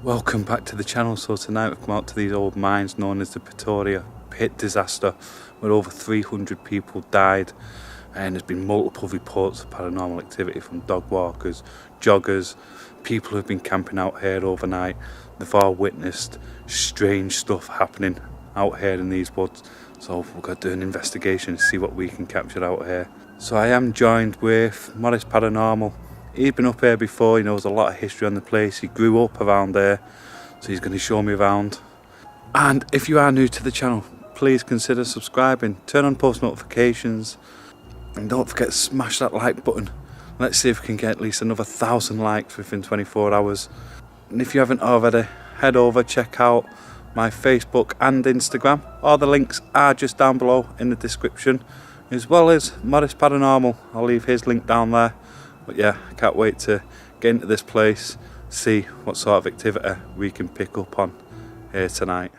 Welcome back to the channel. So tonight we've come out to these old mines known as the Pretoria pit disaster, where over 300 people died, and there's been multiple reports of paranormal activity from dog walkers, joggers, people who've been camping out here overnight. They've all witnessed strange stuff happening out here in these woods, so we've got to do an investigation to see what we can capture out here. So I am joined with Morris Paranormal. He's been up here before, he knows a lot of history on the place, he grew up around there, so he's going to show me around. And if you are new to the channel, please consider subscribing, turn on post notifications, and don't forget to smash that like button. Let's see if we can get at least another 1,000 likes within 24 hours. And if you haven't already, head over, check out my Facebook and Instagram. All the links are just down below in the description, as well as Morris Paranormal. I'll leave his link down there. But yeah, I can't wait to get into this place, see what sort of activity we can pick up on here tonight.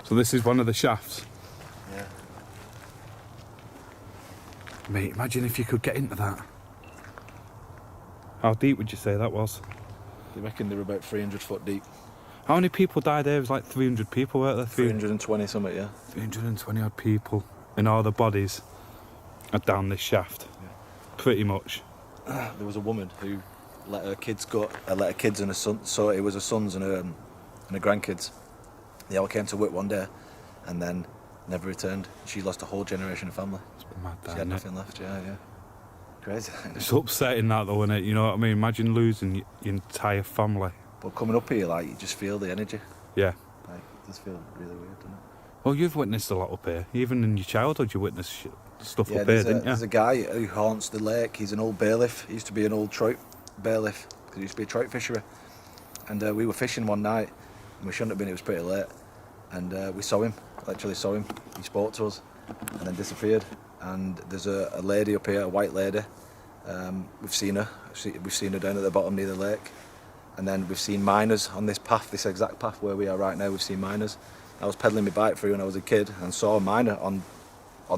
So this is one of the shafts? Yeah. Mate, imagine if you could get into that. How deep would you say that was? They reckon they were about 300 foot deep. How many people died there? It was like 300 people, weren't there? 320 something, yeah. 320 odd people. And all the bodies are down this shaft. Yeah. Pretty much. There was a woman who let her kids and her son, so it was her sons and her grandkids. They all came to work one day and then never returned. She lost a whole generation of family. It's mad, she had nothing left, yeah. Crazy. It's upsetting that though, isn't it? You know what I mean? Imagine losing your entire family. But coming up here, like, you just feel the energy. Yeah. Like, it does feel really weird, doesn't it? Well, you've witnessed a lot up here. Even in your childhood, you witnessed stuff up here, didn't you? There's a guy who haunts the lake. He's an old bailiff. He used to be an old trout bailiff, because he used to be a trout fishery. And we were fishing one night, and we shouldn't have been, it was pretty late. And we saw him, literally saw him. He spoke to us and then disappeared. And there's a lady up here, a white lady. We've seen her. We've seen her down at the bottom near the lake. And then we've seen miners on this path, this exact path where we are right now. We've seen miners. I was pedalling my bike through when I was a kid and saw a miner on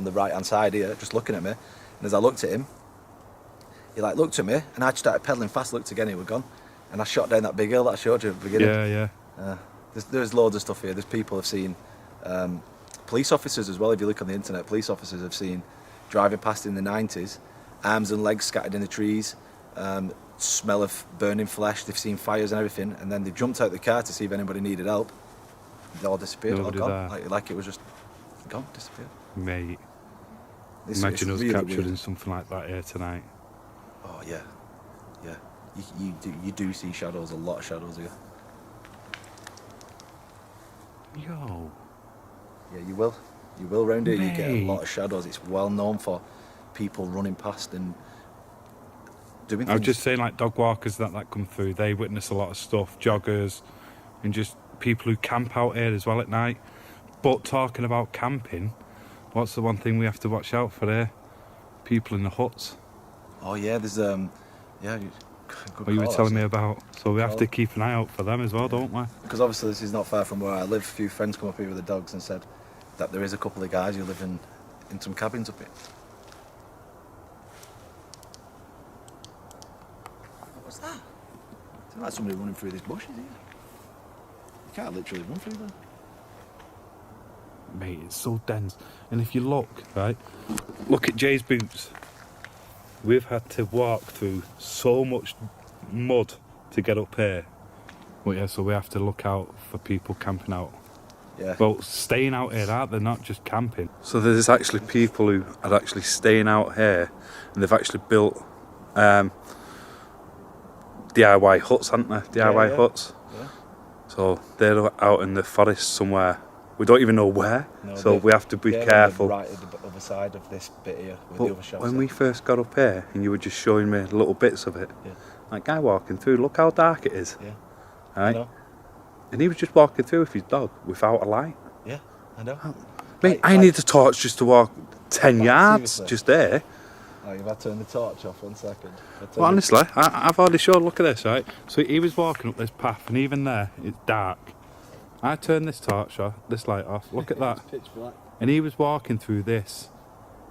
the right-hand side here, just looking at me. And as I looked at him, he like looked at me, and I just started pedaling fast, looked again, he was gone. And I shot down that big hill that I showed you at the beginning. Yeah. There's loads of stuff here. There's people have seen, police officers as well, if you look on the internet, police officers have seen driving past in the 90s, arms and legs scattered in the trees, smell of burning flesh, they've seen fires and everything, and then they've jumped out the car to see if anybody needed help. They all disappeared, all gone. Like it was just gone, disappeared. Mate, imagine us really capturing weird. Something like that here tonight. Oh yeah. You do see shadows, a lot of shadows here. Yo. Yeah, you will. You will round here. Mate. You get a lot of shadows. It's well known for people running past and doing things. I was just saying, like dog walkers that come through, they witness a lot of stuff, joggers, and just people who camp out here as well at night. But talking about camping, what's the one thing we have to watch out for here? People in the huts. Oh yeah, there's What you were telling me about. So we have to keep an eye out for them as well, don't we? Because obviously this is not far from where I live. A few friends come up here with the dogs and said that there is a couple of guys who live in some cabins up here. What's that? It's like somebody running through these bushes here. You can't literally run through them. Mate, it's so dense. And if you look, right, look at Jay's boots. We've had to walk through so much mud to get up here. But yeah, so we have to look out for people camping out Yeah. Well, staying out here, aren't they? Not just camping. So there's actually people who are actually staying out here, and they've actually built DIY huts, haven't they? DIY huts. Yeah. So they're out in the forest somewhere. We don't even know where, No, so we have to be careful. Right at the other side of this bit here, where But the other shops when are. we first got up here, and you were just showing me little bits of it, Yeah. like guy walking through, look how dark it is. Yeah. Right? I know. And he was just walking through with his dog without a light. Yeah, I know. Mate, I need a torch just to walk 10 yards, seriously? just there. Oh, if I turn the torch off 1 second. Well, honestly, I've already showed, look at this, right? So he was walking up this path, and even there, it's dark. I turned this torch off, this light off, look at that. It's pitch black. And he was walking through this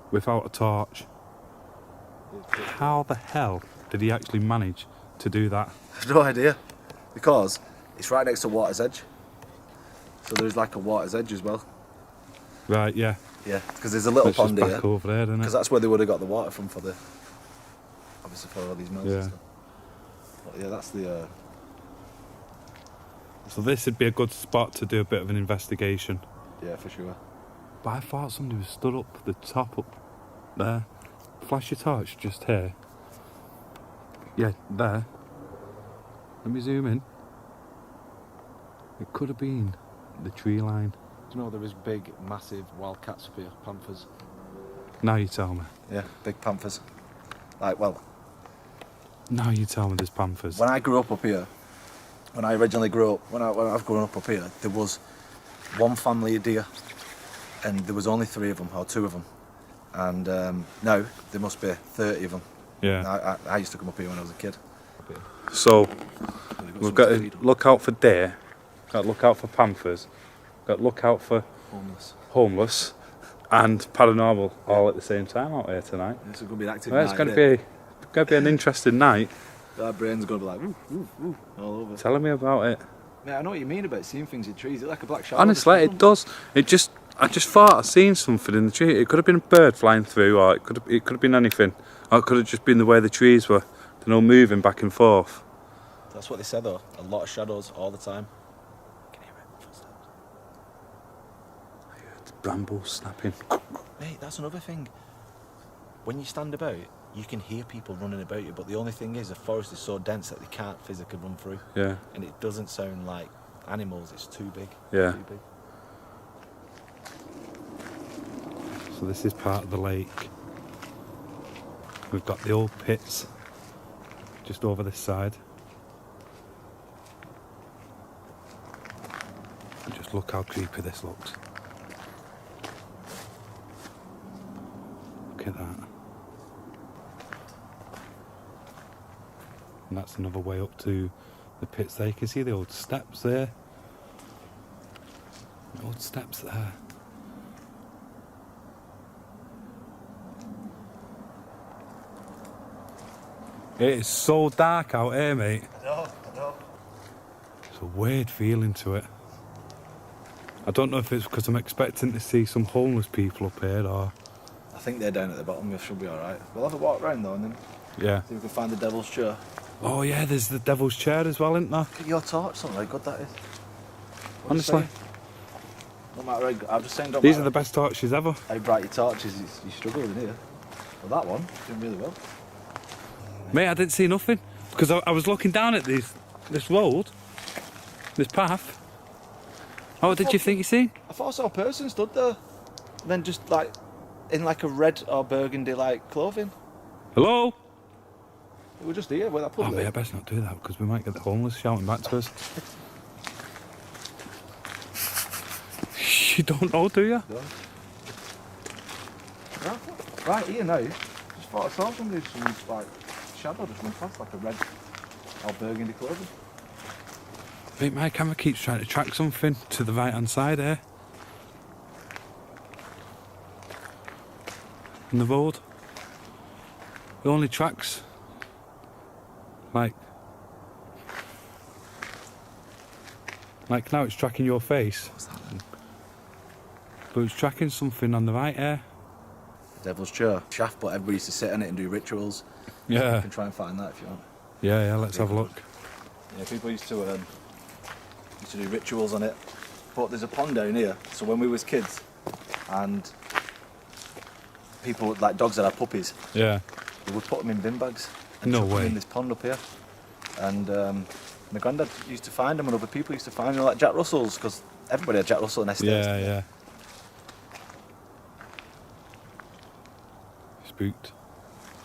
without a torch. How the hell did he actually manage to do that? No idea. Because it's right next to water's edge. So there's like a water's edge as well. Right, yeah. Yeah, because there's a little It's just pond back here. over there, isn't it? Because that's where they would have got the water from for the, obviously for all these mills Yeah. and stuff. But yeah, that's the. So this would be a good spot to do a bit of an investigation. Yeah, for sure. But I thought somebody was stood up the top up there. Flash your torch just here. Yeah, there. Let me zoom in. It could have been the tree line. Do you know there is big, massive wildcats up here, panthers? Now you tell me. Yeah, big panthers. Like, well, Now you tell me there's panthers. when I grew up here, when I originally grew up, when I've grown up here, there was one family of deer, and there was only 3 of them, or 2 of them. And now there must be 30 of them. Yeah. I used to come up here when I was a kid. So They've we've got to look out for deer, got to look out for panthers, got to look out for homeless and paranormal all at the same time out here tonight. It's going to be an active Well, night. it's going to be an interesting night. Our brain's going to be like, ooh, ooh, ooh, all over. Telling me about it. Yeah, I know what you mean about seeing things in trees. It's like a black shadow. Honestly, it does. I just thought I'd seen something in the tree. It could have been a bird flying through, or it could have been anything. Or it could have just been the way the trees were, moving back and forth. That's what they said though. A lot of shadows all the time. Can you hear it? Footsteps. I heard brambles snapping. Mate, that's another thing. When you stand about, you can hear people running about you, but the only thing is the forest is so dense that they can't physically run through. Yeah. And it doesn't sound like animals, it's too big. Yeah. Too big. So this is part of the lake. We've got the old pits just over this side. And just look how creepy this looks. Look at that. And that's another way up to the pits there. You can see the old steps there. The old steps there. It is so dark out here, mate. I know. It's a weird feeling to it. I don't know if it's because I'm expecting to see some homeless people up here or... I think they're down at the bottom, we should be alright. We'll have a walk around though and then Yeah. see if we can find the devil's chair. Oh yeah, there's the devil's chair as well, isn't there? Look at your torch, something like good that is. Honestly. No matter how, I'm just saying, don't These are matter the best torches ever. how bright your torch is, you struggle in here. Well, that one, doing really well. Mate, I didn't see nothing. Because I was looking down at this road, this path. Oh, what did you think you seen? I thought I saw a person stood there, and then just like, in like a red or burgundy like clothing. Hello? We were just here where that Oh pub mate, I best not do that because we might get the homeless shouting back to us. You don't know, do you? Right here now, just thought I saw somebody, some like shadow just went past like a red or burgundy clothing. Mate, my camera keeps trying to track something to the right hand side here. In the road. It only tracks like now it's tracking your face. What's that? But it's tracking something on the right here. Devil's chair. Shaft, but everybody used to sit in it and do rituals. You Yeah. can try and find that if you want. Yeah, let's have a look. Yeah, people used to do rituals on it. But there's a pond down here. So when we was kids, and people like dogs that had puppies, Yeah. they would put them in bin bags and No chuck them way. in this pond up here. And my granddad used to find them, and other people used to find them, like Jack Russells, because everybody had Jack Russell nest eggs. Yeah, yeah. Spooked.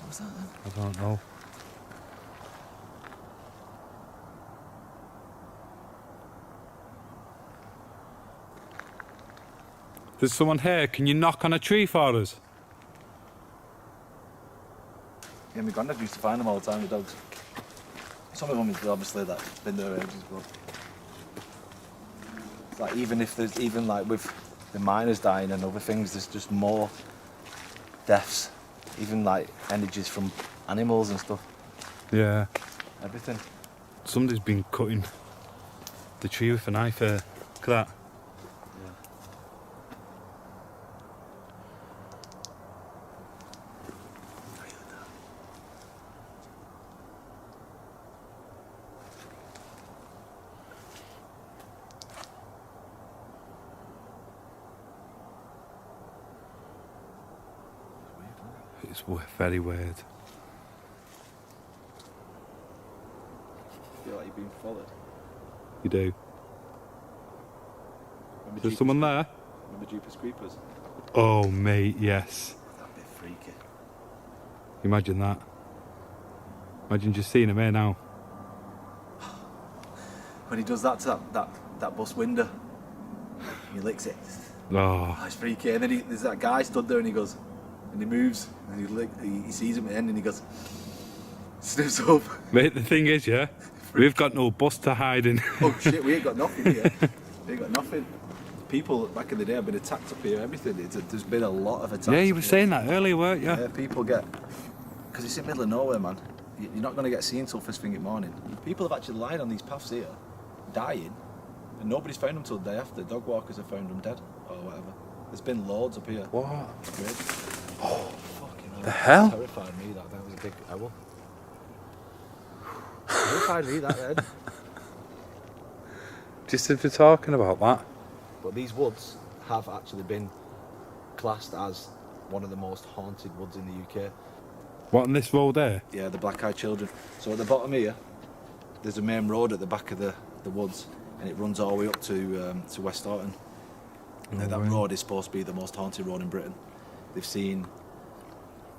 What was that then? I don't know. There's someone here. Can you knock on a tree for us? Yeah, my granddad used to find them all the time, the dogs. Some of them is obviously like been there ages, but it's like even if there's like with the miners dying and other things, there's just more deaths, even like energies from animals and stuff. Yeah. Everything. Somebody's been cutting the tree with a knife here. Look at that. It's very weird. I feel like you're being followed. You do. Remember There's someone there? Remember Jeepers Creepers? Oh, mate, yes. That'd be freaky. Imagine that. Imagine just seeing him here now. When he does that to that bus window, he licks it. Oh, Oh, it's freaky. And then there's that guy stood there and he goes, and he moves, and he sees him at the end and he goes, sniffs up. mate, the thing is, yeah, we've got no bus to hide in. Oh shit, we ain't got nothing here. We ain't got nothing. People back in the day have been attacked up here, everything. There's been a lot of attacks. Yeah, you up were here. saying that earlier, weren't you? Yeah, people get, because it's in the middle of nowhere, man. You're not going to get seen until first thing in the morning. People have actually lied on these paths here, dying, and nobody's found them till the day after. Dog walkers have found them dead, or whatever. There's been loads up here. What? Weird. Oh, fucking hell. The hell? Terrified me, that was a big owl. Terrified me, that then. Just if we're talking about that. But these woods have actually been classed as one of the most haunted woods in the UK. What, on this road there? Yeah, the Black-Eyed Children. So at the bottom here, there's a main road at the back of the woods, and it runs all the way up to West Horton. Now, that road is supposed to be the most haunted road in Britain. They've seen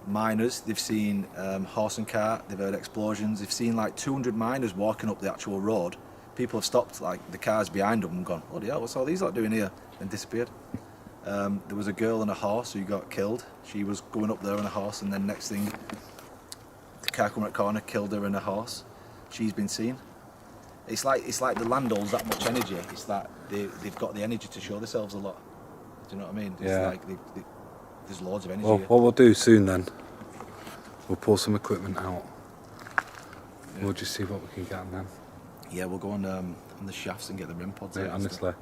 miners, they've seen horse and cart, they've heard explosions, they've seen like 200 miners walking up the actual road. People have stopped like the cars behind them and gone, bloody hell, what's all these lot doing here? And disappeared. There was a girl on a horse who got killed. She was going up there on a horse, and then next thing, the car coming at the corner killed her and a horse. She's been seen. It's like the land holds that much energy. It's that they've got the energy to show themselves a lot. Do you know what I mean? It's Yeah. like there's loads of energy. Well, here. what we'll do soon then, we'll pull some equipment out. Yeah. We'll just see what we can get on them. Yeah, we'll go on the shafts and get the rim pods Mate, out and stuff.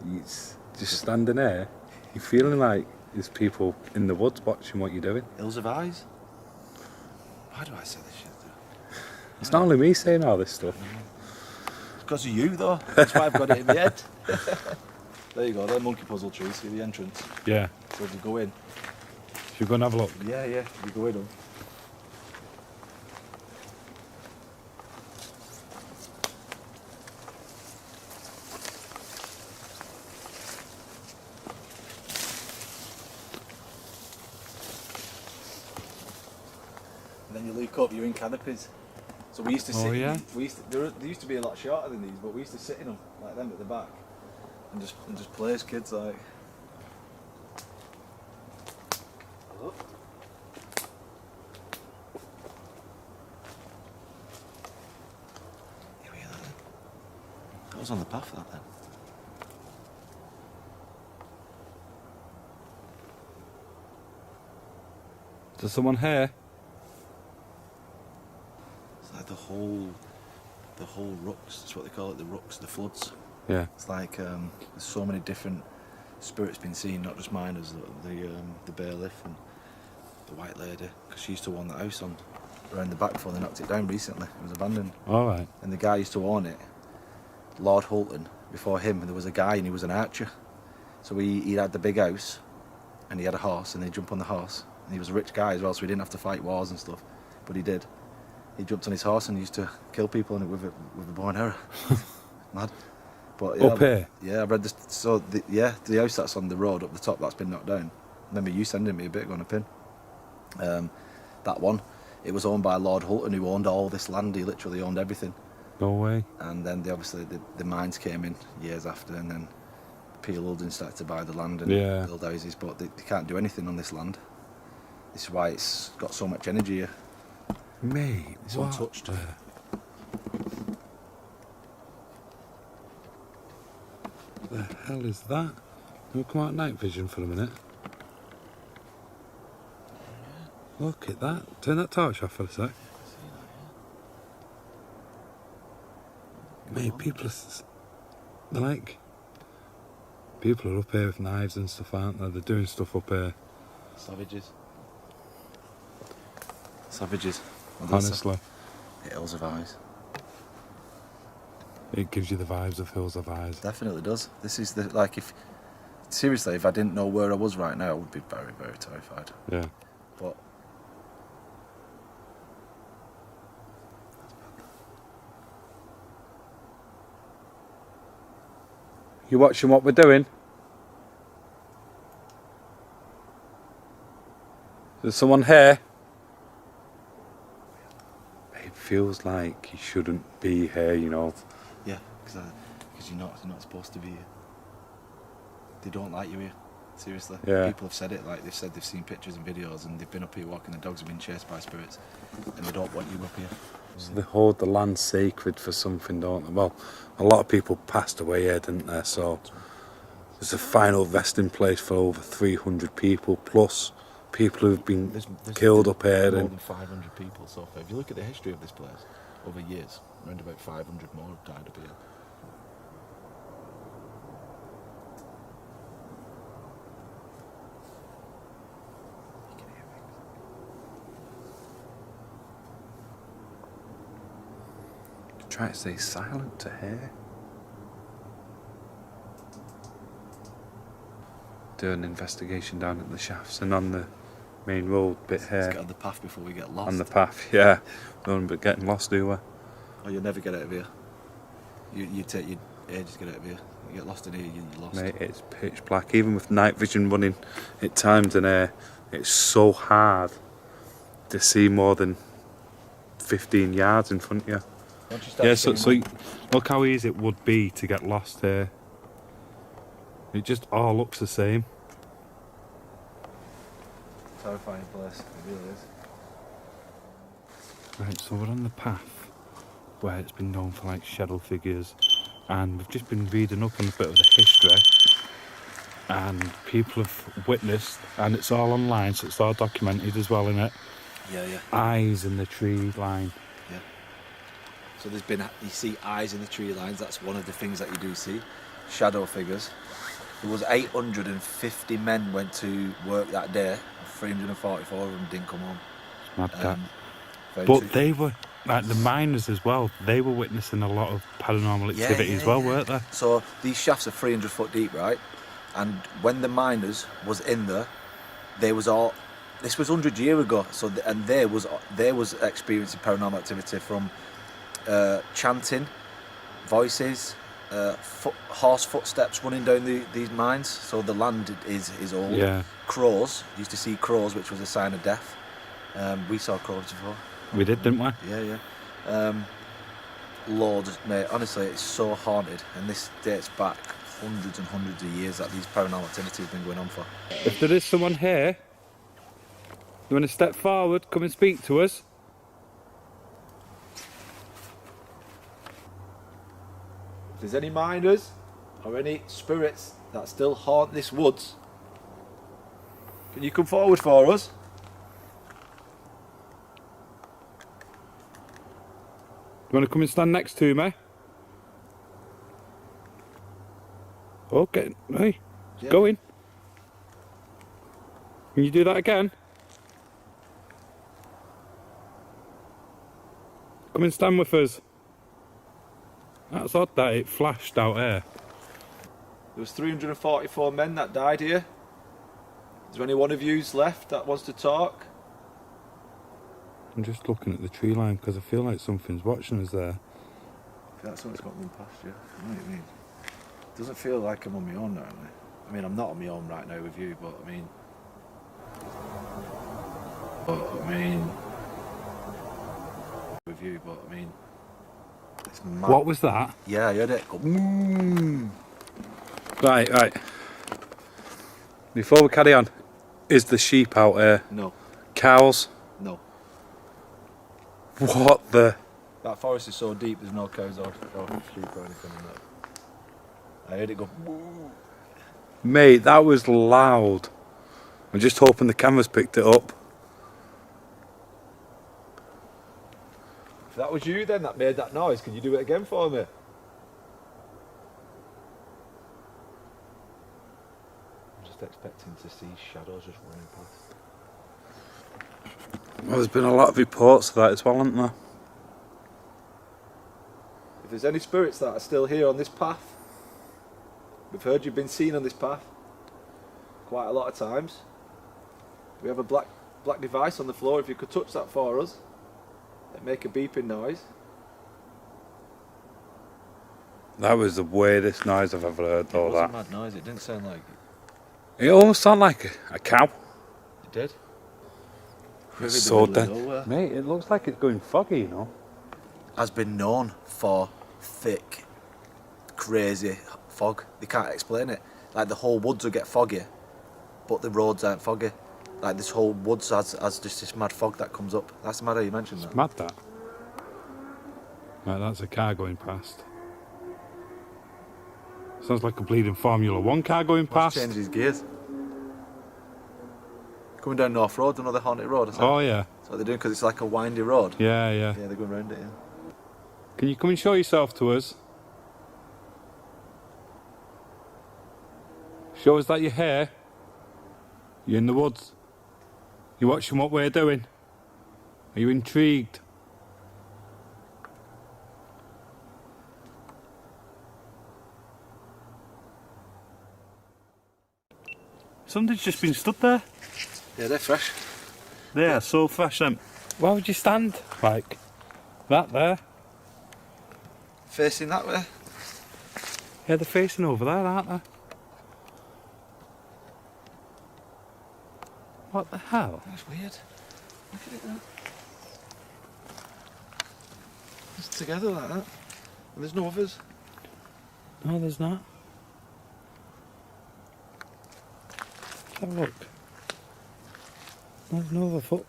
honestly, it's just standing there, you're feeling like there's people in the woods watching what you're doing. Hills of Eyes? Why do I say this shit? It's not only me saying all this stuff. It's because of you, though. That's why I've got it in my head. There you go, they're monkey puzzle trees, see the entrance. Yeah. So if you go in. Should we go and have a look? Yeah, you go in them. And then you look up, you're in canopies. So we used to sit. Oh, yeah? They used to be a lot shorter than these, but we used to sit in them like them at the back, and just play as kids like. Hello? You hear that then? That was on the path, that then. Is there someone here? It's like the whole rucks. That's what they call it, the rucks, the floods. Yeah. It's like there's so many different spirits been seen, not just miners, the bailiff and the white lady, because she used to own the house on around the back before they knocked it down recently. It was abandoned. All right. And the guy used to own it, Lord Hulton, before him, there was a guy and he was an archer. So he had the big house and he had a horse and they jump on the horse. And he was a rich guy as well, so he didn't have to fight wars and stuff. But he did. He jumped on his horse and used to kill people with a bow and arrow. Mad. But yeah, Up here? Yeah, I read this. So the house that's on the road up the top that's been knocked down. I remember you sending me a bit on a pin. That one, it was owned by Lord Hulton, who owned all this land. He literally owned everything. No way. And then obviously the mines came in years after, and then Peel Huldin started to buy the land and build houses, but they can't do anything on this land. This is why it's got so much energy here. Mate, it's untouched. The hell is that? We'll come out night vision for a minute. Look at that. Turn that torch off for a sec. Mate, people are people are up here with knives and stuff, aren't they? They're doing stuff up here. Savages. Savages. Honestly. Hills of Eyes. It gives you the vibes of Hills of Eyes. Definitely does. This is if I didn't know where I was right now, I would be very, very terrified. Yeah. But You watching what we're doing? There's someone here. It feels like you shouldn't be here, you know. yeah, because you're not supposed to be here. They don't like you here. Seriously. Yeah. People have said it. Like they've said they've seen pictures and videos, and they've been up here walking. The dogs have been chased by spirits, and they don't want you up here. So they hold the land sacred for something, don't they? Well, a lot of people passed away here, didn't they? So there's a final resting place for over 300 people, plus people who've been killed up here. More than 500 people so far. If you look at the history of this place, over years, around about 500 more have died up here. Try to stay silent to hear. Do an investigation down at the shafts and on the main road bit Let's here. get on the path before we get lost. On the path, yeah. Don't be getting lost, do we? Oh, you'll never get out of here. You take your ages to get out of here. You get lost in here, you're lost. Mate, it's pitch black. Even with night vision running at times in here, it's so hard to see more than 15 yards in front of you. Yeah, so look how easy it would be to get lost here. It just all looks the same. Terrifying place, it really is. Right, so we're on the path where it's been known for like shadow figures, and we've just been reading up on a bit of the history, and people have witnessed, and it's all online, so it's all documented as well, innit? Yeah, yeah. Eyes in the tree line. Yeah. So you see eyes in the tree lines, that's one of the things that you do see. Shadow figures. There was 850 men went to work that day, 344 of them didn't come home. Mad cat. But they were, like the miners as well, they were witnessing a lot of paranormal activity as well, weren't they? So these shafts are 300 foot deep, right? And when the miners was in there, this was 100 years ago, and they was experiencing paranormal activity from chanting, voices, horse footsteps running down these mines. So the land is old. Yeah. Crows, used to see crows, which was a sign of death. We saw crows before. We did, didn't we? Yeah. Loads, mate. Honestly, it's so haunted, and this dates back hundreds and hundreds of years that these paranormal activity has been going on for. If there is someone here, you want to step forward, come and speak to us? If there's any miners or any spirits that still haunt this woods, can you come forward for us? You want to come and stand next to me? Okay, hey, Yeah. go in. Can you do that again? Come and stand with us. That's odd that it flashed out here. There was 344 men that died here. Is there any one of yous left that wants to talk? I'm just looking at the tree line because I feel like something's watching us there. I feel like something's got to run past you. You know what I mean? It doesn't feel like I'm on my own now. I mean, I'm not on my own right now with you, but I mean... With you, but I mean... It's mad. What was that? Yeah, I heard it go... Right. Before we carry on, is the sheep out here? No. Cows? No. What the... That forest is so deep, there's no cows or sheep or anything in that. I heard it go... Mate, that was loud. I'm just hoping the camera's picked it up. If that was you then that made that noise, can you do it again for me? I'm just expecting to see shadows just running past. Well, there's been a lot of reports of that as well, hasn't there? If there's any spirits that are still here on this path, we've heard you've been seen on this path quite a lot of times. We have a black device on the floor. If you could touch that for us, it'd make a beeping noise. That was the weirdest noise I've ever heard, though, It was a that. mad noise, it didn't sound like... It almost sounded like a cow. It did? It's so dead. Mate, it looks like it's going foggy, you know. Has been known for thick, crazy fog. They can't explain it. Like the whole woods will get foggy, but the roads aren't foggy. Like this whole woods has just this mad fog that comes up. That's mad how you mentioned that. It's mad, that. Right, that's a car going past. Sounds like a bleeding Formula 1 car going past. Changed his gears. Coming down North Road, another haunted road. Oh, yeah. That's what they're doing because it's like a windy road. Yeah. Yeah, they're going round it, yeah. Can you come and show yourself to us? Show us that you're here. You're in the woods. You're watching what we're doing. Are you intrigued? Something's just been stood there. Yeah, they're fresh. They are so fresh, them. Why would you stand like that there? Facing that way. Yeah, they're facing over there, aren't they? What the hell? That's weird. Look at it now. It's together like that. And there's no others. No, there's not. Have a look. There's no other foot.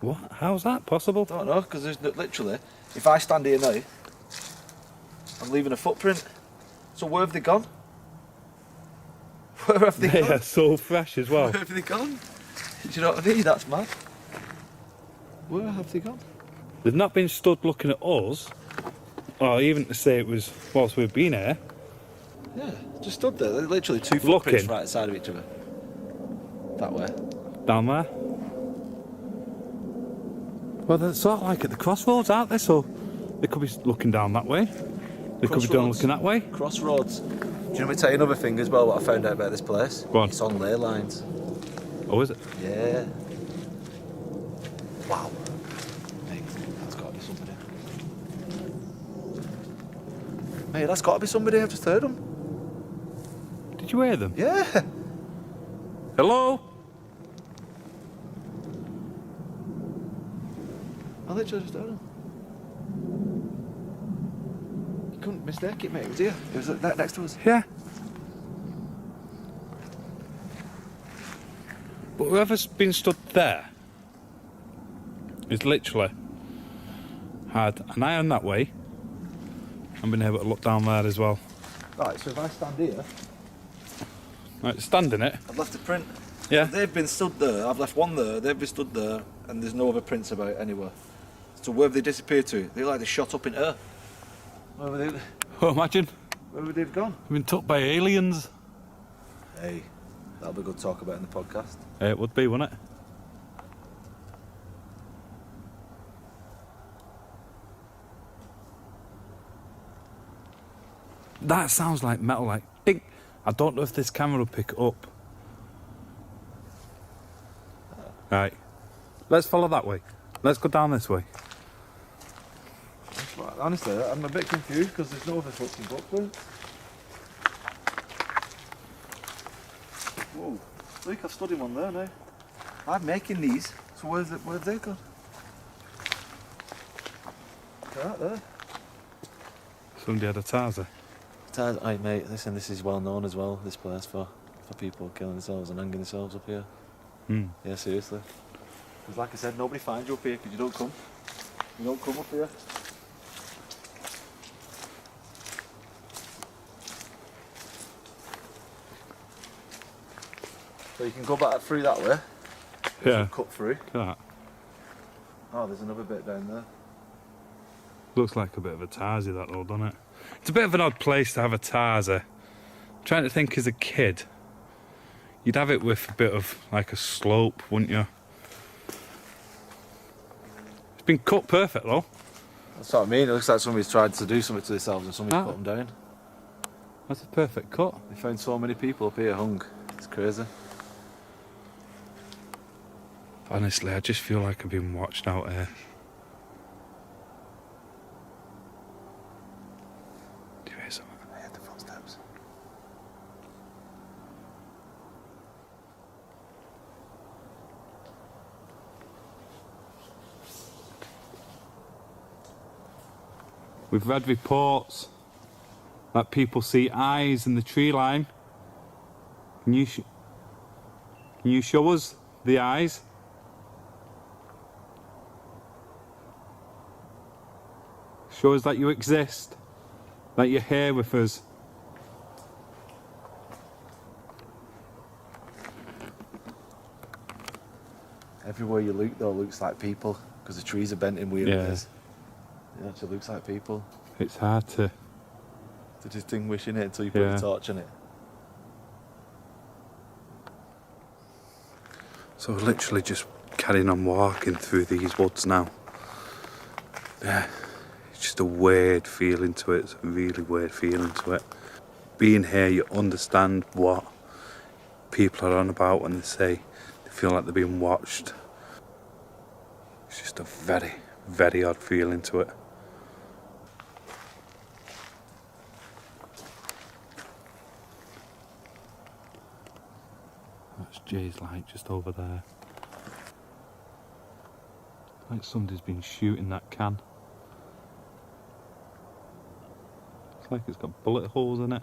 What? How's that possible? I don't know, because there's literally, if I stand here now, I'm leaving a footprint. So where have they gone? Where have they They gone? are so fresh as well. Where have they gone? Do you know what I mean? That's mad. Where have they gone? They've not been stood looking at us, or even to say it was whilst we've been here. Yeah, just stood there. They're literally two Looking. footprints right side of each other. That way. Down there. Well, they're sort of like at the crossroads, aren't they? So they could be looking down that way. They could be down looking that way. Crossroads. Do you know me tell you another thing as well, what I found out about this place? Go on. It's on ley lines. Oh, is it? Yeah. Wow. Mate, that's got to be somebody. Mate, that's got to be somebody. I've just heard them. Did you hear them? Yeah. Hello? I literally just heard them. You couldn't mistake it, mate. It was here. It was right next to us. Yeah. But whoever's been stood there is literally had an eye on that way and been able to look down there as well. Right, so if I stand here, Right, standing it. I've left a print. Yeah. They've been stood there. I've left one there. They've been stood there, and there's no other prints about anywhere. So where have they disappeared to? They look like they shot up in air. Where were they? Oh, imagine. Where would they've gone? Been took by aliens. Hey, that'll be good to talk about in the podcast. It would be, wouldn't it? That sounds like metal, like ding, I don't know if this camera will pick it up. Right. Let's follow that way. Let's go down this way. Honestly, I'm a bit confused because there's no other fucking footprints. Whoa, look, I've stood him on there now. I'm making these, so where's they gone? They're out there. Somebody had a taser. Aye mate, listen, this is well known as well, this place, for people killing themselves and hanging themselves up here. Yeah, seriously. Because like I said, nobody finds you up here because you don't come. You don't come up here. So you can go back through that way. Yeah. Cut through. Look at that. Oh, there's another bit down there. Looks like a bit of a tarsy, that though, doesn't it? It's a bit of an odd place to have a tarsy. I'm trying to think, as a kid, you'd have it with a bit of like a slope, wouldn't you? It's been cut perfect though. That's what I mean. It looks like somebody's tried to do something to themselves and somebody's put them down. That's a perfect cut. They found so many people up here hung. It's crazy. Honestly, I just feel like I've been watched out here. Do you hear something? I heard the footsteps. We've read reports that people see eyes in the tree line. Can you show us the eyes? Show us that you exist, that you're here with us. Everywhere you look though looks like people because the trees are bent in weird ways. It actually looks like people. It's hard to distinguish in it until you put a torch on it. So we're literally just carrying on walking through these woods now. Yeah, it's just a weird feeling to it. It's a really weird feeling to it. Being here, you understand what people are on about when they say they feel like they're being watched. It's just a very, very odd feeling to it. That's Jay's light just over there. Like somebody's been shooting that can. It's like it's got bullet holes in it.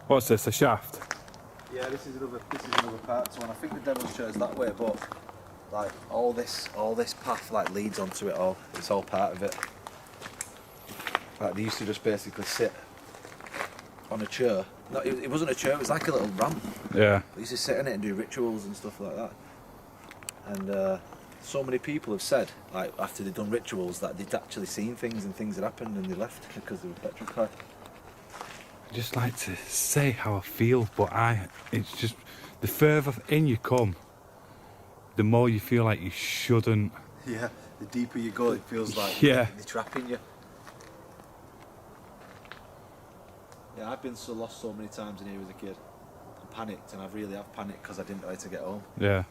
What's this, a shaft? Yeah, this is another part to one. I think the devil's chair's that way, but like all this path like leads onto it all. It's all part of it. Like they used to just basically sit on a chair. No, it wasn't a chair, it was like a little ramp. Yeah. They used to sit in it and do rituals and stuff like that. And so many people have said, like after they'd done rituals, that they'd actually seen things and things had happened and they left because they were petrified. I just like to say how I feel, but it's just, the further in you come, the more you feel like you shouldn't. Yeah, the deeper you go, it feels like they're trapping you. Yeah, I've been lost so many times in here as a kid. I panicked, and I really have panicked because I didn't know how to get home. Yeah.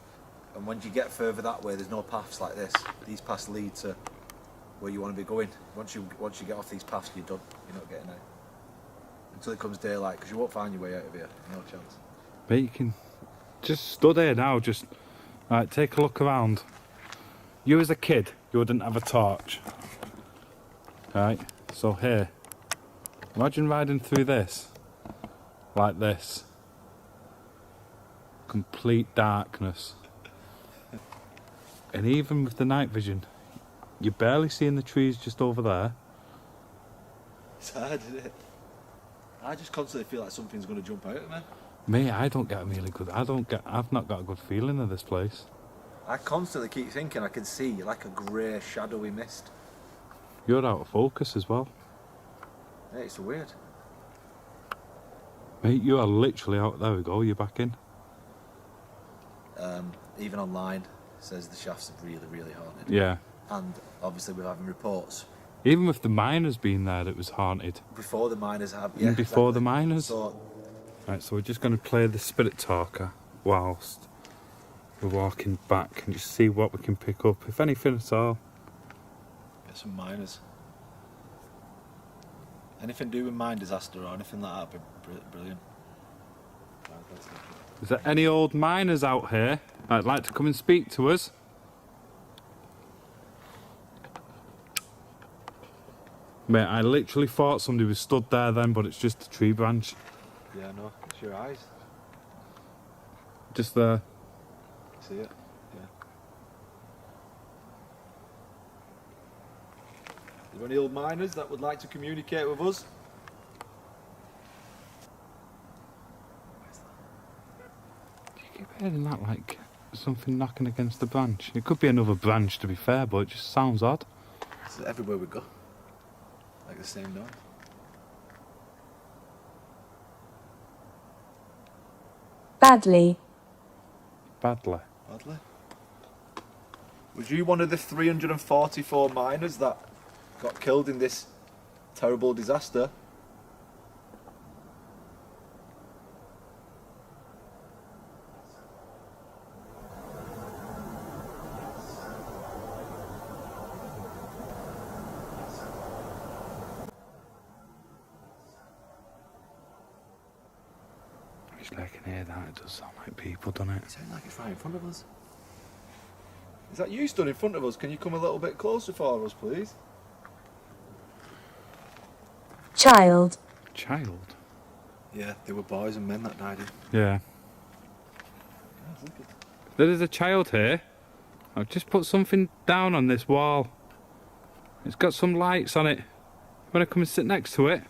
And when you get further that way, there's no paths like this. These paths lead to where you want to be going. Once you get off these paths, you're done. You're not getting out until it comes daylight, because you won't find your way out of here. No chance. But you can just stood here now. Just take a look around. You as a kid, you wouldn't have a torch. Right. So here. Imagine riding through this, like this. Complete darkness. And even with the night vision, you're barely seeing the trees just over there. It's hard, isn't it? I just constantly feel like something's going to jump out at me. Me, I don't get a really good, I've not got a good feeling of this place. I constantly keep thinking I can see like a grey, shadowy mist. You're out of focus as well. Yeah, it's weird. Mate, you are literally out. There we go, you're back in. Even online, it says the shafts are really, really haunted. Yeah. And obviously we're having reports Even with the miners being there, it was haunted. Before the miners have, yeah. Even before exactly. the miners. So, Right, so we're just going to play the spirit talker whilst we're walking back and just see what we can pick up, if anything at all. get some miners. Anything to do with mine disaster or anything like that would be brilliant. Is there any old miners out here that'd like to come and speak to us? Mate, I literally thought somebody was stood there then, but it's just a tree branch. Yeah, no, it's your eyes. Just there. See it? Yeah. Are there any old miners that would like to communicate with us? Do you keep hearing that, like something knocking against the branch? It could be another branch, to be fair, but it just sounds odd. It's everywhere we go. Like the same noise. Badly. Badly. Badly. Was you one of the 344 miners that got killed in this terrible disaster? Actually, I can hear that. It does sound like people, doesn't it? It sounds like it's right in front of us. Is that you stood in front of us? Can you come a little bit closer for us, please? Child. Child? Yeah, there were boys and men that died. Yeah. There is a child here. I've just put something down on this wall. It's got some lights on it. You want to come and sit next to it?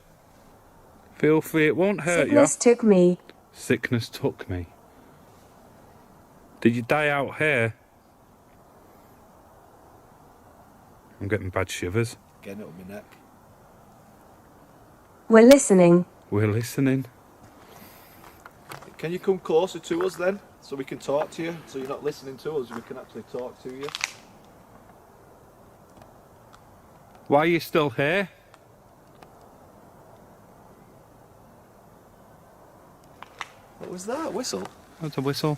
Feel free, it won't hurt you. Sickness took me. Sickness took me. Did you die out here? I'm getting bad shivers. Getting it up my neck. We're listening. We're listening. Can you come closer to us then, so we can talk to you? So you're not listening to us, we can actually talk to you. Why are you still here? What was that? A whistle? That's a whistle.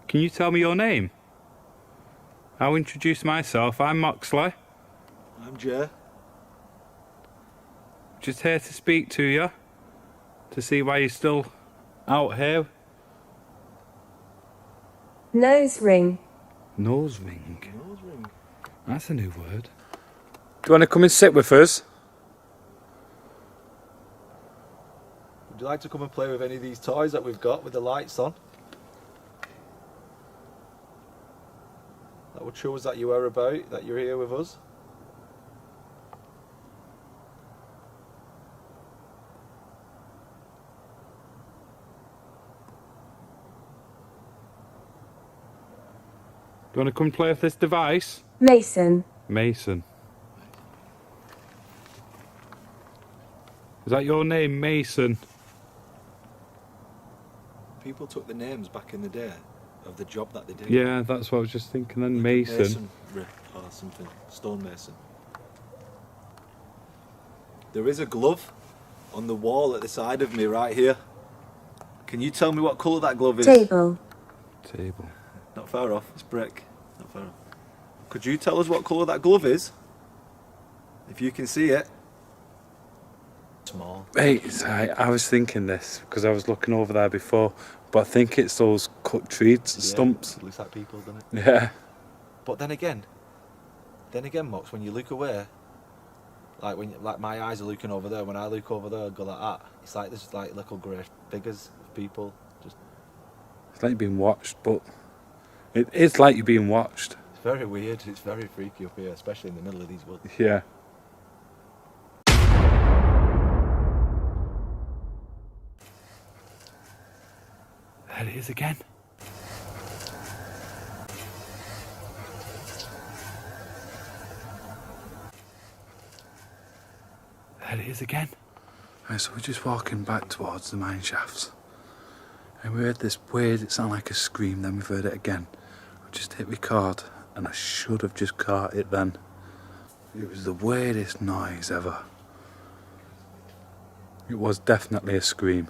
Can you tell me your name? I'll introduce myself. I'm Moxley. I'm Jay. Just here to speak to you. To see why you're still out here. Nose ring. Nose ring. Nose ring. That's a new word. Do you want to come and sit with us? Would you like to come and play with any of these toys that we've got with the lights on? That would show us that you are about, that you're here with us. Do you want to come and play with this device? Mason. Mason. Is that your name, Mason? People took the names back in the day of the job that they did. Yeah, that's what I was just thinking then. Like Mason. or something. Stonemason. There is a glove on the wall at the side of me right here. Can you tell me what colour that glove is? Table. Table. Not far off, it's brick. Not far off. Could you tell us what colour that glove is? If you can see it. Small. Hey, I was thinking this because I was looking over there before, but I think it's those cut trees, stumps. It looks like people, doesn't it? Yeah. But then again, Mox, when you look away, like my eyes are looking over there, when I look over there, I go like that. It's like there's like little grey figures of people. Just. It's like you're being watched, but it is like you're being watched. It's very weird. It's very freaky up here, especially in the middle of these woods. Yeah. There it is again. There it is again. Right, so we're just walking back towards the mine shafts. And we heard this weird, it sounded like a scream, then we've heard it again. I just hit record, and I should have just caught it then. It was the weirdest noise ever. It was definitely a scream.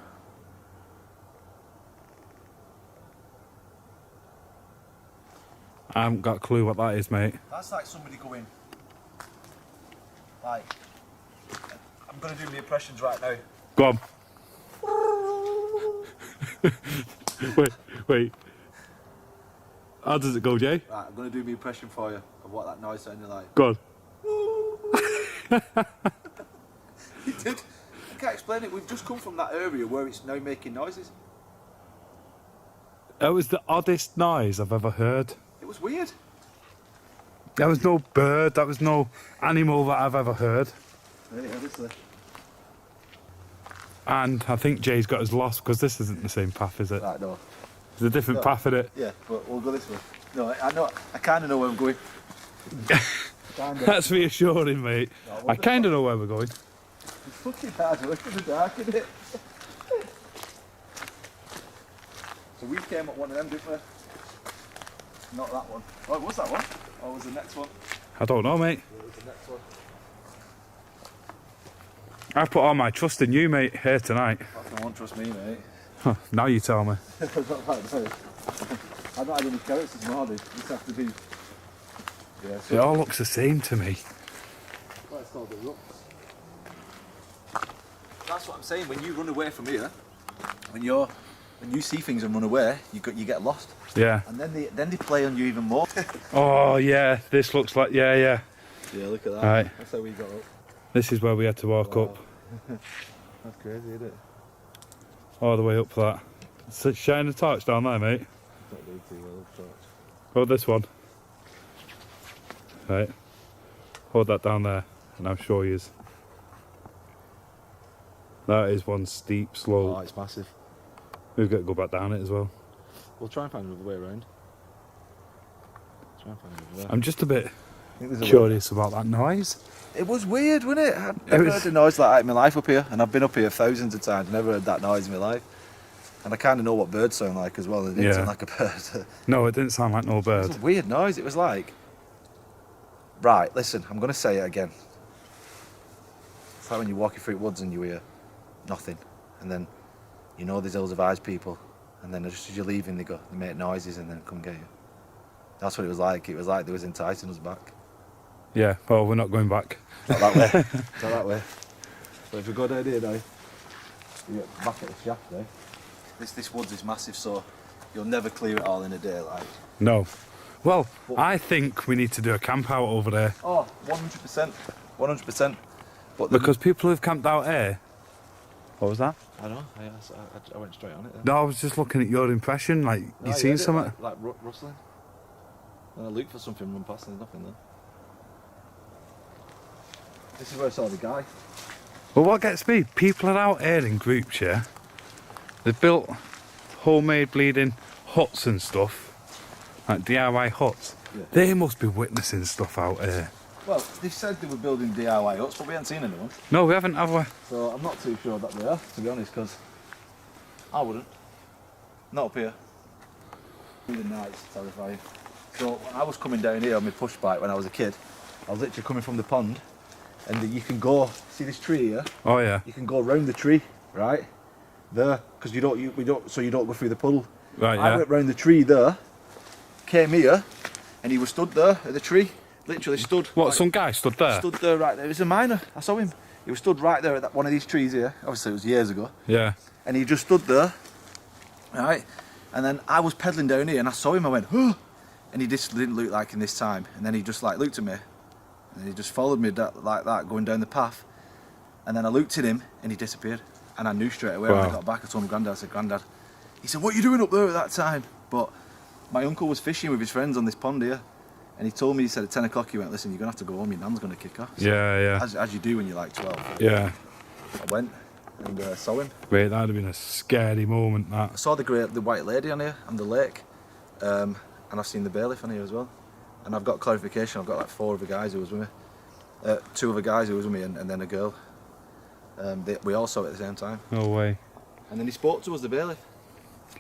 I haven't got a clue what that is, mate. That's like somebody going, like, I'm going to do the impressions right now. Go on. wait. How does it go, Jay? Right, I'm going to do the impression for you of what that noise sounded like. Go on. It did. I can't explain it. We've just come from that area where it's now making noises. That was the oddest noise I've ever heard. It was weird. There was no bird, that was no animal that I've ever heard. Really, honestly. And I think Jay's got us lost because this isn't the same path, is it? Right, no. It's a different path, isn't it? Yeah, but we'll go this way. No, I know. I kind of know where I'm going. That's reassuring, mate. No, I kind of know where we're going. It's fucking hard work in the dark, isn't it? So we came at one of them, didn't we? Not that one. Oh, it was that one. Oh, it was the next one. I don't know, mate. It was the next one. I put all my trust in you, mate, here tonight. I won't trust me, mate. Now you tell me. Not like that. I've not had any carrots this morning. This have to be. Yeah, so It all looks the same to me. well, it's called the ruts. That's what I'm saying. When you run away from here, when you see things and run away, you get lost. Yeah. And then they play on you even more. Oh, yeah, this looks like, yeah. Yeah, look at that. Right. That's how we got up. This is where we had to walk Wow. up. That's crazy, isn't it? All the way up that. So shine the torch down there, mate. Not doing too well, torch. Oh, this one. Right. Hold that down there, and I'll show you. That is one steep Oh, slope. it's massive. We've got to go back down it as well. We'll try and find another way around. Try and find another way. I'm just a bit I think there's a curious about that noise. It was weird, wasn't it? I've never was- heard a noise like that in my life up here, and I've been up here thousands of times. Never heard that noise in my life. And I kind of know what birds sound like as well. It didn't Yeah. sound like a bird. No, it didn't sound like no It bird. was a weird noise. It was like, right, listen, I'm going to say it again. It's like when you're walking through woods and you hear nothing, and then you know there's hills of eyes people, and then just as you're leaving, they make noises and then come get you. That's what it was like. It was like they was enticing us back. Yeah, well, we're not going back. Not that way. Not that way. So if we go down here now, you get back at the shaft there. This woods is massive, so you'll never clear it all in a day. Like, No. Well, I think we need to do a camp out over there. oh, 100%, 100%. But Because people who've camped out here. What was that? I know. I went straight on it. Then. No, I was just looking at your impression. Like, you seen heard it, something? like rustling. And I looked for something, run past, and there's nothing there. This is where I saw the guy. Well, what gets me? People are out here in groups, yeah? They've built homemade bleeding huts and stuff. Like DIY huts. Yeah. They must be witnessing stuff out here. Well, they said they were building DIY huts, but we haven't seen anyone. No, we haven't, have we? So I'm not too sure that they are, to be honest, because I wouldn't. Not up here. The night's terrifying. So when I was coming down here on my push bike when I was a kid, I was literally coming from the pond, and you can go, see this tree here? Oh, yeah. You can go round the tree, right? There, because you don't go through the puddle. Right, I yeah. went round the tree there, came here, and he was stood there at the tree. Literally stood. What, like, some guy stood there? stood there right there. It was a miner. I saw him. He was stood right there at one of these trees here. Obviously, it was years ago. Yeah. And he just stood there, right? And then I was pedaling down here, and I saw him. I went, huh! And he just didn't look like him this time. And then he just like looked at me, and he just followed me like that, going down the path. And then I looked at him, and he disappeared. And I knew straight away when I Wow. got back. I told my granddad. I said, "Granddad," he said, "What are you doing up there at that time?" But my uncle was fishing with his friends on this pond here. And he told me, he said at 10 o'clock, he went, "Listen, you're going to have to go home, your nan's going to kick off." So, Yeah. as you do when you're like 12. Yeah. I went and saw him. Wait, that'd have been a scary moment, I that. saw the white lady on here, on the lake. And I've seen the bailiff on here as well. And I've got clarification, I've got like 4 other guys who was with me. 2 other guys who was with me and then a girl. We all saw it at the same time. No way. And then he spoke to us, the bailiff.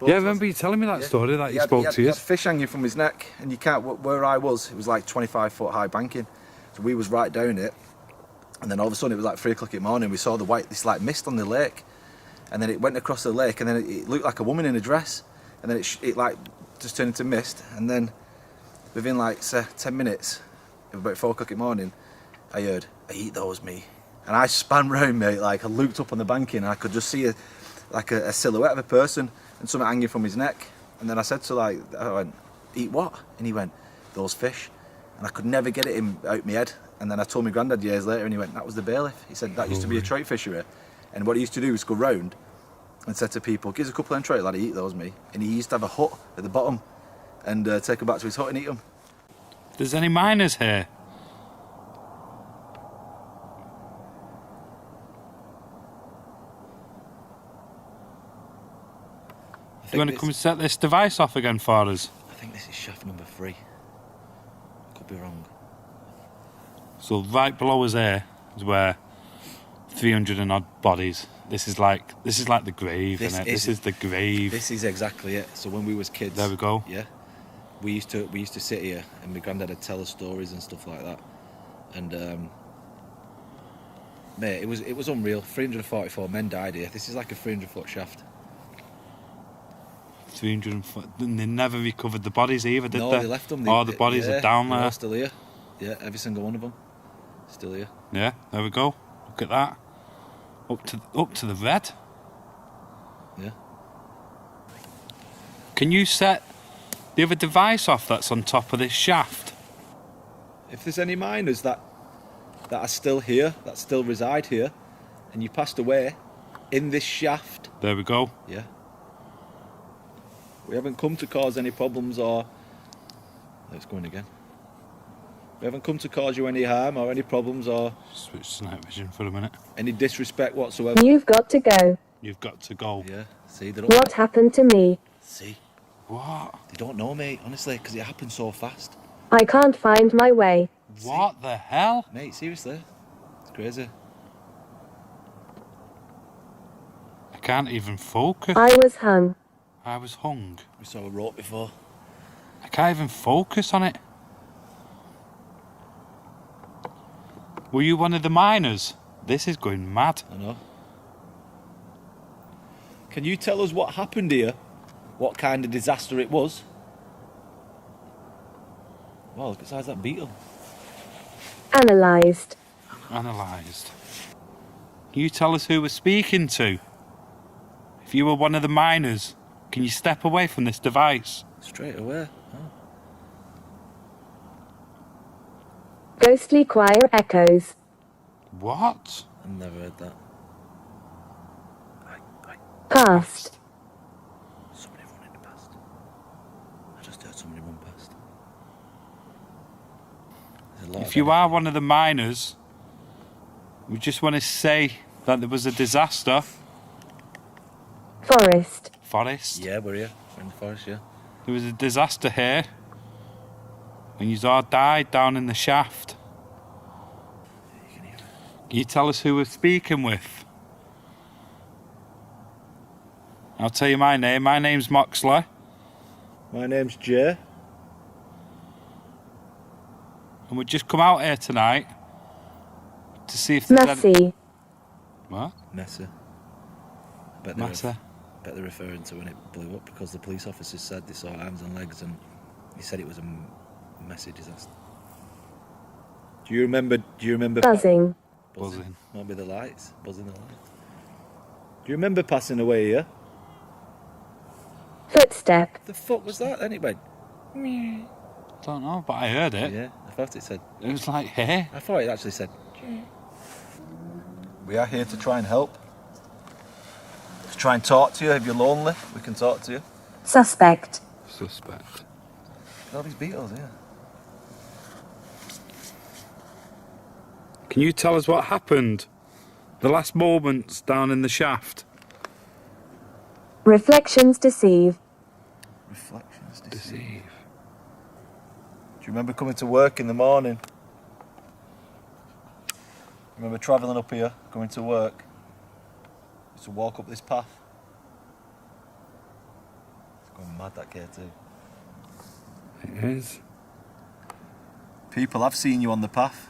Yeah, I remember you telling me that story that he spoke to he you. had fish hanging from his neck, and you can't. Where I was, it was like 25-foot high banking, so we was right down it, and then all of a sudden it was like 3 o'clock in the morning. We saw this like mist on the lake, and then it went across the lake, and then it looked like a woman in a dress, and then it like just turned into mist, and then within like say 10 minutes, about 4 o'clock in the morning, I heard, "I eat those, me," and I span round, mate. Like I looked up on the banking, and I could just see a silhouette of a person and something hanging from his neck. And then I said to I went, "Eat what?" And he went, "Those fish." And I could never get it out my head. And then I told my granddad years later, and he went, "That was the bailiff." He said that used to be a trout fishery, and what he used to do was go round and said to people, "Give us a couple of trout, lad, eat those, me." And he used to have a hut at the bottom, and take them back to his hut and eat them. There's any miners here? Do you want to come and set this device off again for us? I think this is shaft number 3. Could be wrong. So right below us here is where 300 and odd bodies. This is like the grave, isn't it? This is the grave. This is exactly it. So when we was kids, There we go. Yeah, we used to sit here, and my granddad would tell us stories and stuff like that. And mate, it was unreal. 344 men died here. This is like a 300-foot shaft. 300 and they never recovered the bodies either, did they? No, they left them. All the bodies are down they're there. all still here. Yeah, every single one of them still here. Yeah, there we go. Look at that. Up to the red. Yeah. Can you set the other device off that's on top of this shaft? If there's any miners that are still here, that still reside here, and you passed away in this shaft. There we go. Yeah. We haven't come to cause any problems or... It's going again. We haven't come to cause you any harm or any problems or Switch to night vision for a minute. any disrespect whatsoever. You've got to go. You've got to go. Yeah, see, they don't... What happened to me? See, What? they don't know, mate, honestly, because it happened so fast. I can't find my way. What the hell? Mate, seriously, it's crazy. I can't even focus. I was hung. I was hung. We saw a rope before. I can't even focus on it. Were you one of the miners? This is going mad. I know. Can you tell us what happened here? What kind of disaster it was? Wow, look at the size of that beetle. Analysed. Analysed. Can you tell us who we're speaking to? If you were one of the miners, can you step away from this device? Straight away. Oh. Ghostly choir echoes. What? I've never heard that. Past. Somebody running past. I just heard somebody run past. There's a lot If of you them. are one of the miners, we just want to say that there was a disaster. Forest. Yeah, Forest. we're here. We're in the forest, yeah. There was a disaster here. And you all died down in the shaft. You can hear it. Can you tell us who we're speaking with? I'll tell you my name. My name's Moxley. My name's Jay. And we've just come out here tonight to see if there's any... Massey. What? Messer. I bet they're referring to when it blew up because the police officers said they saw arms and legs and he said it was a messy disaster. Do you remember Buzzing. Buzzing. Might be the lights. Buzzing the lights. Do you remember passing away here? Footstep. The fuck was that? Then it went. Don't know, but I heard it. Yeah, I thought it said. It was like, hey. I thought it actually said. We are here to try and help. To try and talk to you. If you're lonely, we can talk to you. Suspect. Suspect. All these beetles, yeah. Can you tell us what happened? The last moments down in the shaft. Reflections deceive. Reflections Deceive. Do you remember coming to work in the morning? Remember travelling up here, going to work? Used to walk up this path. Going mad, that K2. It is. People have seen you on the path.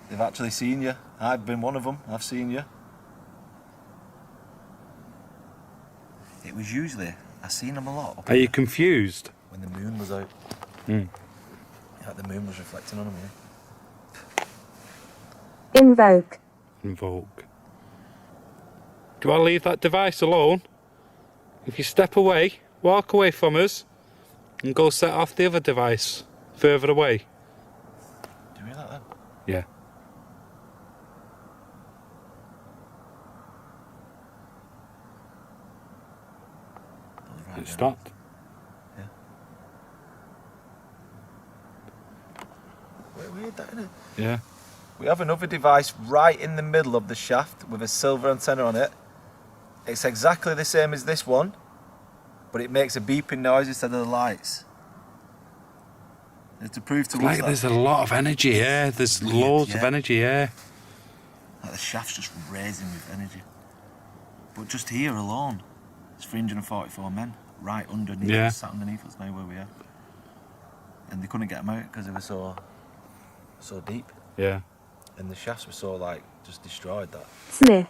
They've actually seen you. I've been one of them. I've seen you. It was usually, I seen them a lot. Are you confused? When the moon was out. Mm. Yeah, the moon was reflecting on them, Invoke. Invoke. Do I leave that device alone? If you step away, walk away from us, and go set off the other device further away. Do you hear that then? Yeah. Right, It stopped. Yeah. Weird that, innit? Yeah. We have another device right in the middle of the shaft with a silver antenna on it. It's exactly the same as this one, but it makes a beeping noise instead of the lights. It's to prove to us Like that there's a lot of energy here. There's loads of energy here. like the shaft's just raising with energy. But just here alone, there's 344 men right underneath us, sat underneath us now where we are. And they couldn't get them out because they were so deep. Yeah. And the shafts were so like just destroyed that. Smith.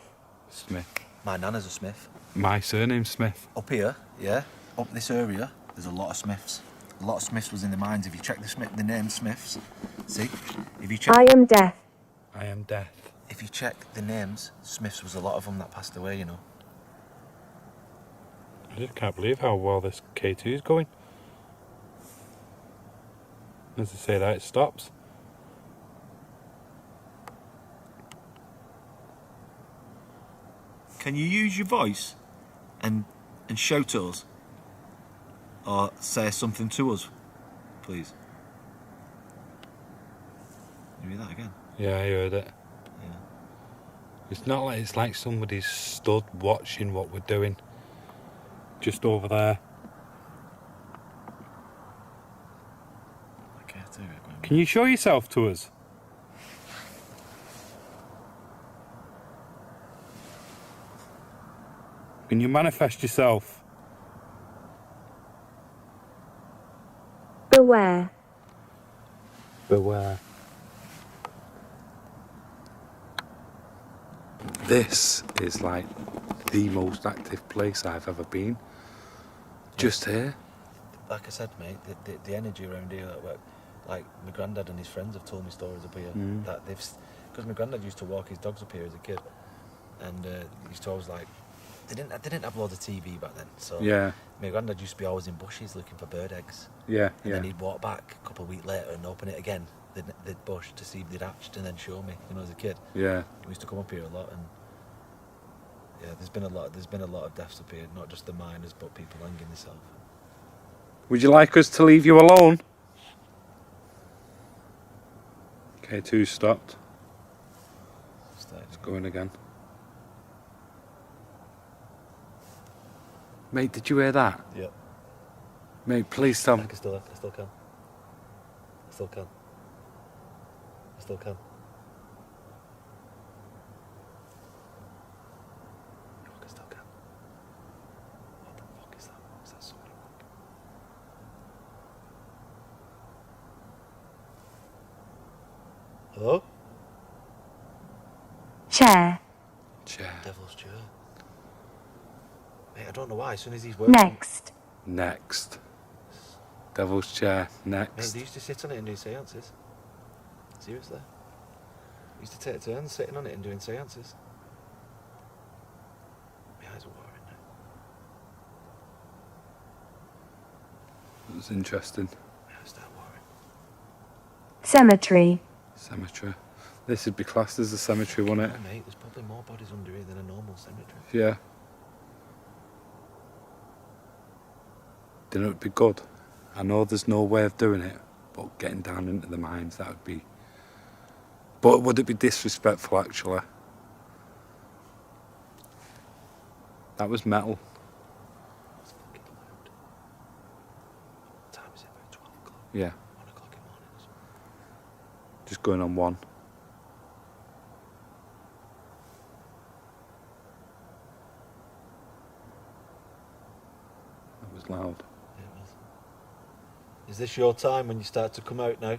Smith. My nana's a Smith. My surname's Smith. Up here, yeah, up this area, there's a lot of Smiths. A lot of Smiths was in the mines. If you check the name Smiths, see, if you check, I am death. I am death. if you check the names, Smiths was a lot of them that passed away. You know. I just can't believe how well this K2 is going. As I say that, it stops. Can you use your voice and shout at us, or say something to us, please? You hear that again? Yeah, I heard it. Yeah. It's not like it's like somebody's stood watching what we're doing. Just over there. Okay, I tell you what, Can you show yourself to us? Can you manifest yourself? Beware. Beware. This is like the most active place I've ever been. Just here. like I said, mate, the energy around here, like my granddad and his friends have told me stories up here that they've, because my granddad used to walk his dogs up here as a kid, and he used to always like, they didn't have loads of TV back then, so Yeah. my granddad used to be always in bushes looking for bird eggs, Yeah. and Yeah. then he'd walk back a couple of weeks later and open it again, the bush, to see if they'd hatched, and then show me, you know, as a kid. Yeah. We used to come up here a lot, and yeah, there's been a lot of deaths up here, not just the miners, but people hanging themselves. Would you like us to leave you alone? K2 stopped. It's going again. Mate, did you hear that? Yep. Mate, please tell me. I still can. I still can. I still can. What the fuck is that? Is that somebody? Hello? Chair. Chair. Devil's chair. Mate, I don't know why. As soon as he's working. Next. Next. Devil's chair. Mate, Next. they used to sit on it and do seances. Seriously. They used to take turns sitting on it and doing seances. My eyes are watering now. That's interesting. My eyes start watering. Cemetery. Cemetery. This would be classed as a cemetery, wouldn't it? Yeah, mate, there's probably more bodies under here than a normal cemetery. Yeah. Then it would be good. I know there's no way of doing it, but getting down into the mines, that would be... But would it be disrespectful, actually? That was metal. It's fucking loud. What time is it? About 12 o'clock? Yeah. 1 o'clock in the morning or something. Just going on one. That was was loud. It was. Is this your time when you start to come out now?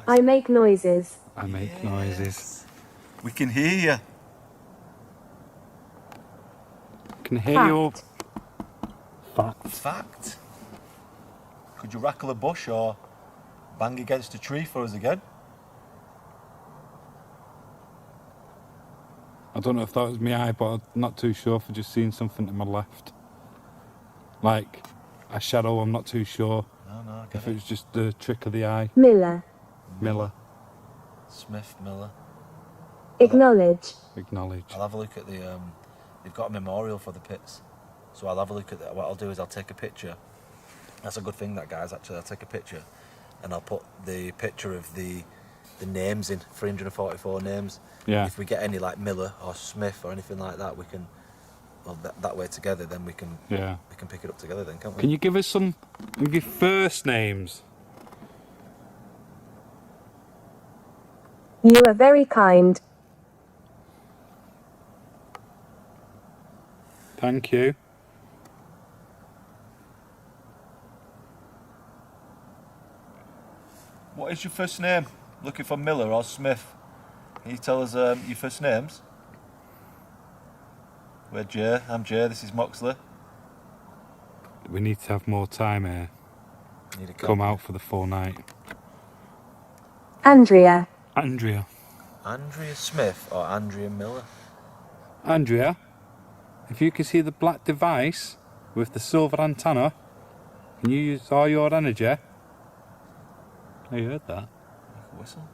I make noises. I make noises. We can hear you. Can hear you. Fact. Fact. Could you rackle a bush or bang against a tree for us again? I don't know if that was my eye, but I'm not too sure for just seeing something to my left. Like a shadow, I'm not too sure. No, I get If it was just the trick of the eye. Miller. Miller. Smith, Miller. Acknowledge. Acknowledge. I'll have a look at the, they've got a memorial for the pits. So I'll have a look at that. What I'll do is I'll take a picture. That's a good thing, that, guys, actually. I'll take a picture and I'll put the picture of the names in, 344 names. Yeah. If we get any like Miller or Smith or anything like that, we can, well, that way together, then we can pick it up together then, can't we? Can you give us some of your first names? You are very kind. Thank you. What is your first name? Looking for Miller or Smith? Can you tell us your first names? We're Jay. I'm Jay. This is Moxley. We need to have more time here. Need a Come out for the full night. Andrea. Andrea. Andrea Smith or Andrea Miller? Andrea, if you can see the black device with the silver antenna, can you use all your energy? Oh, you heard that? Like a whistle.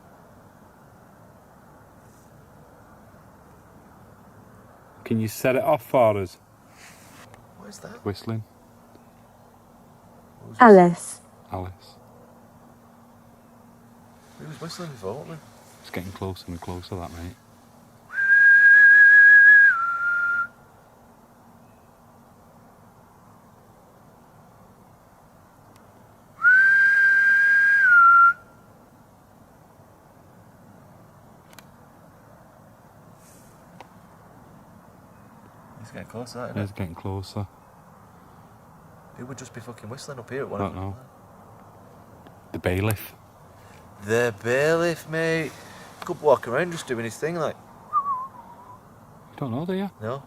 Can you set it off for us? What is that? Whistling. Who's Alice. Alice. Who was whistling before, wasn't there? It's getting closer and closer, that, mate. It's getting closer, isn't Yeah, it? it's getting closer. Who would just be fucking whistling up here at one I of don't them? know. The bailiff. The bailiff, mate. Could walk around just doing his thing, like. You don't know, do you? No.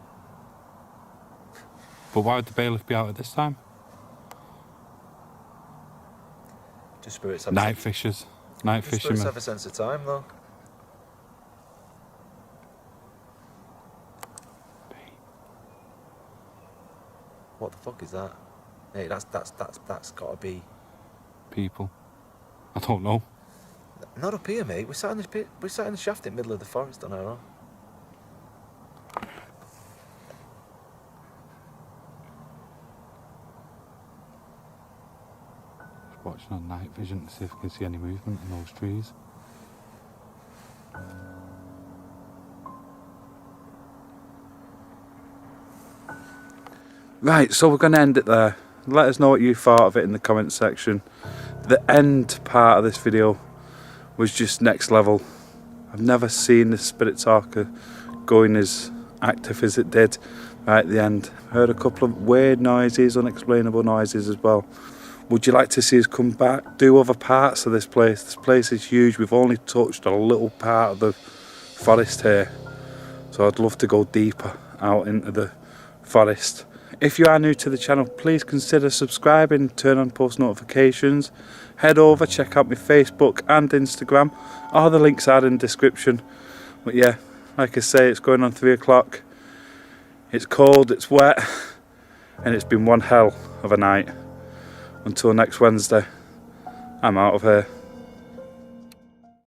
But why would the bailiff be out at this time? Just spirits have Night fishers. Night Just spirits fishermen. have a sense of time, though. What the fuck is that? Hey, that's got to be. People. I don't know. Not up here, mate. We sat in the pit. We sat in the shaft in the middle of the forest on our own. Just watching on night vision to see if we can see any movement in those trees. Right, so we're going to end it there. Let us know what you thought of it in the comments section. The end part of this video was just next level. I've never seen the Spirit Talker going as active as it did right at the end. Heard a couple of weird noises, unexplainable noises as well. Would you like to see us come back, do other parts of this place? This place is huge. We've only touched a little part of the forest here. So I'd love to go deeper out into the forest. If you are new to the channel, please consider subscribing, turn on post notifications. Head over, check out my Facebook and Instagram. All the links are in the description. But yeah, like I say, it's going on 3 o'clock. It's cold, it's wet, and it's been one hell of a night. Until next Wednesday, I'm out of here.